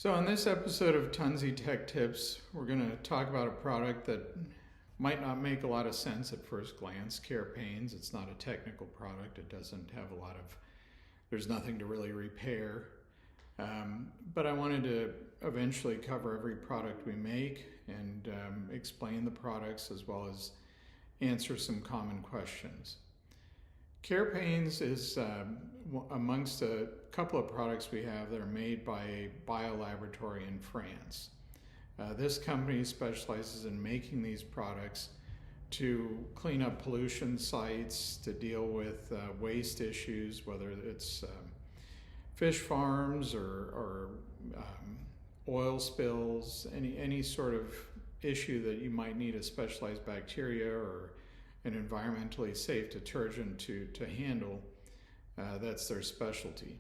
So on this episode of Tunze Tech Tips, we're going to talk about a product that might not make a lot of sense at first glance, Carepains. It's not a technical product. It doesn't have a lot of, there's nothing to really repair. But I wanted to eventually cover every product we make and explain the products as well as answer some common questions. Carepains is amongst a couple of products we have that are made by a bio laboratory in France. This company specializes in making these products to clean up pollution sites, to deal with waste issues, whether it's fish farms or oil spills, any sort of issue that you might need a specialized bacteria or an environmentally safe detergent to handle. That's their specialty.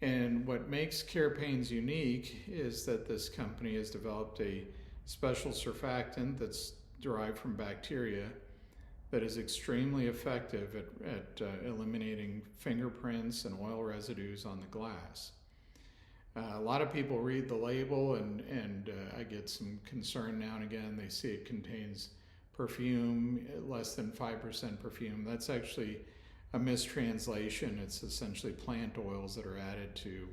And what makes Carepains unique is that this company has developed a special surfactant that's derived from bacteria that is extremely effective at eliminating fingerprints and oil residues on the glass. A lot of people read the label and I get some concern now and again. They see it contains perfume, less than 5% perfume. That's actually a mistranslation. It's essentially plant oils that are added to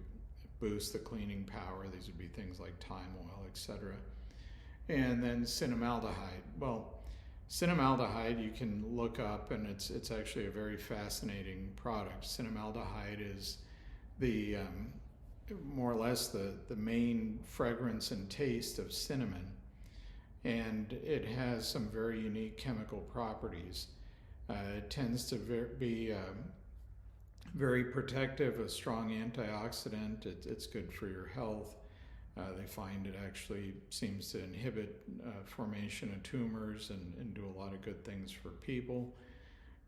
boost the cleaning power. These would be things like thyme oil, etc. And then cinnamaldehyde. Well, cinnamaldehyde you can look up, and it's actually a very fascinating product. Cinnamaldehyde is the more or less the main fragrance and taste of cinnamon, and it has some very unique chemical properties. It tends to be very protective, a strong antioxidant. It's good for your health. They find it actually seems to inhibit formation of tumors and do a lot of good things for people.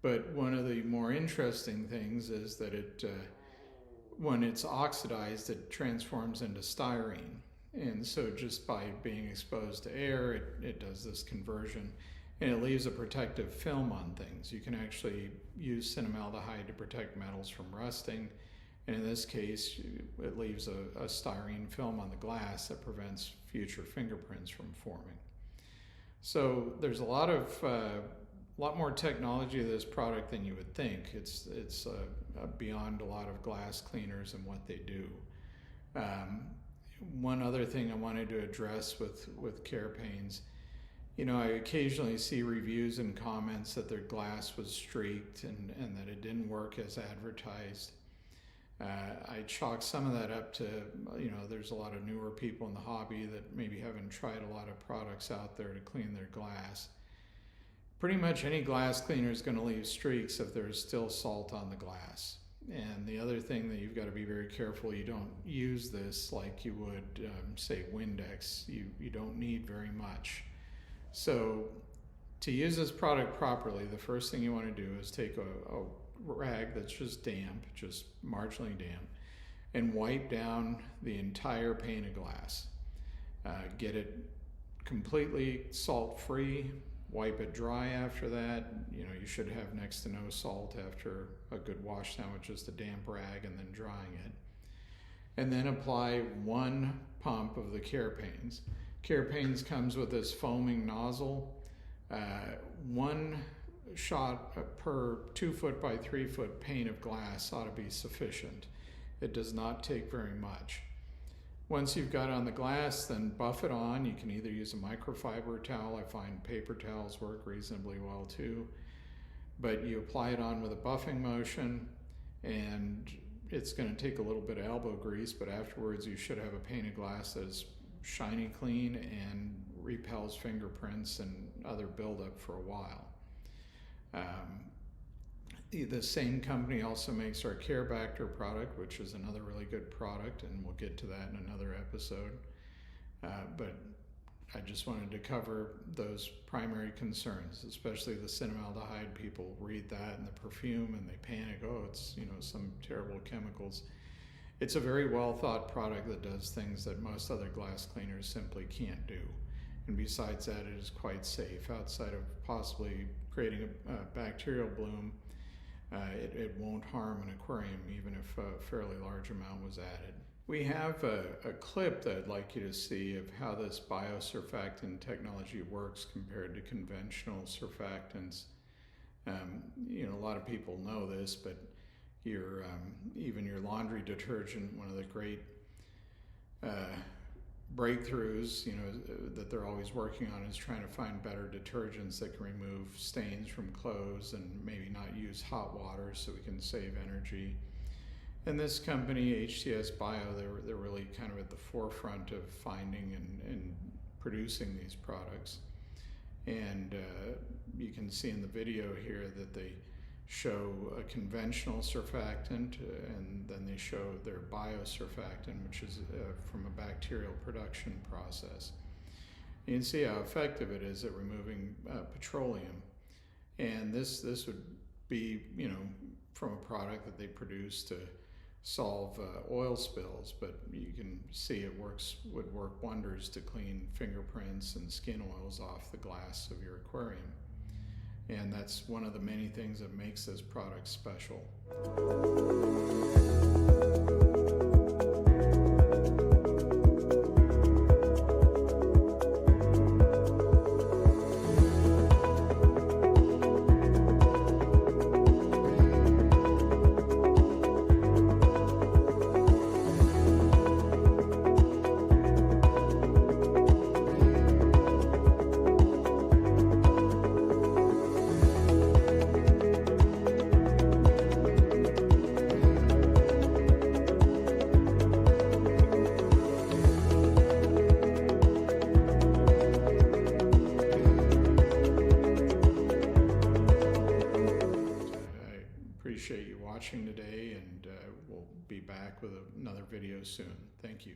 But one of the more interesting things is that it, when it's oxidized, it transforms into styrene. And so just by being exposed to air, it does this conversion, and it leaves a protective film on things. You can actually use cinnamaldehyde to protect metals from rusting, and in this case, it leaves a styrene film on the glass that prevents future fingerprints from forming. So there's a lot more technology to this product than you would think. It's beyond a lot of glass cleaners and what they do. One other thing I wanted to address with Carepains, I occasionally see reviews and comments that their glass was streaked and that it didn't work as advertised. I chalk some of that up to, there's a lot of newer people in the hobby that maybe haven't tried a lot of products out there to clean their glass. Pretty much any glass cleaner is going to leave streaks if there's still salt on the glass. And the other thing that you've got to be very careful, you don't use this like you would, say, Windex. You don't need very much. So to use this product properly, the first thing you want to do is take a rag that's just damp, just marginally damp, and wipe down the entire pane of glass. Get it completely salt-free. Wipe it dry after that. You should have next to no salt after a good wash down with just a damp rag and then drying it. And then apply one pump of the Carepains. Carepains comes with this foaming nozzle. One shot per 2 foot by 3 foot pane of glass ought to be sufficient. It does not take very much. Once you've got it on the glass, then buff it on. You can either use a microfiber towel. I find paper towels work reasonably well too. But you apply it on with a buffing motion, and it's going to take a little bit of elbow grease, but afterwards you should have a pane of glass that is shiny clean and repels fingerprints and other buildup for a while. The same company also makes our Carebacter product, which is another really good product, and we'll get to that in another episode. But I just wanted to cover those primary concerns, especially the cinnamaldehyde. People read that and the perfume and they panic, oh, it's some terrible chemicals. It's a very well thought product that does things that most other glass cleaners simply can't do. And besides that, it is quite safe. Outside of possibly creating a bacterial bloom, it won't harm an aquarium even if a fairly large amount was added. We have a clip that I'd like you to see of how this biosurfactant technology works compared to conventional surfactants. A lot of people know this, but even your laundry detergent, one of the great breakthroughs, that they're always working on is trying to find better detergents that can remove stains from clothes and maybe not use hot water so we can save energy. And this company, HTS BIO, they're really kind of at the forefront of finding and producing these products. And you can see in the video here that they show a conventional surfactant, and then they show their biosurfactant, which is from a bacterial production process. You can see how effective it is at removing petroleum. And this would be, from a product that they produce to solve oil spills, but you can see it would work wonders to clean fingerprints and skin oils off the glass of your aquarium. And that's one of the many things that makes this product special. Appreciate you watching today, and we'll be back with another video soon. Thank you.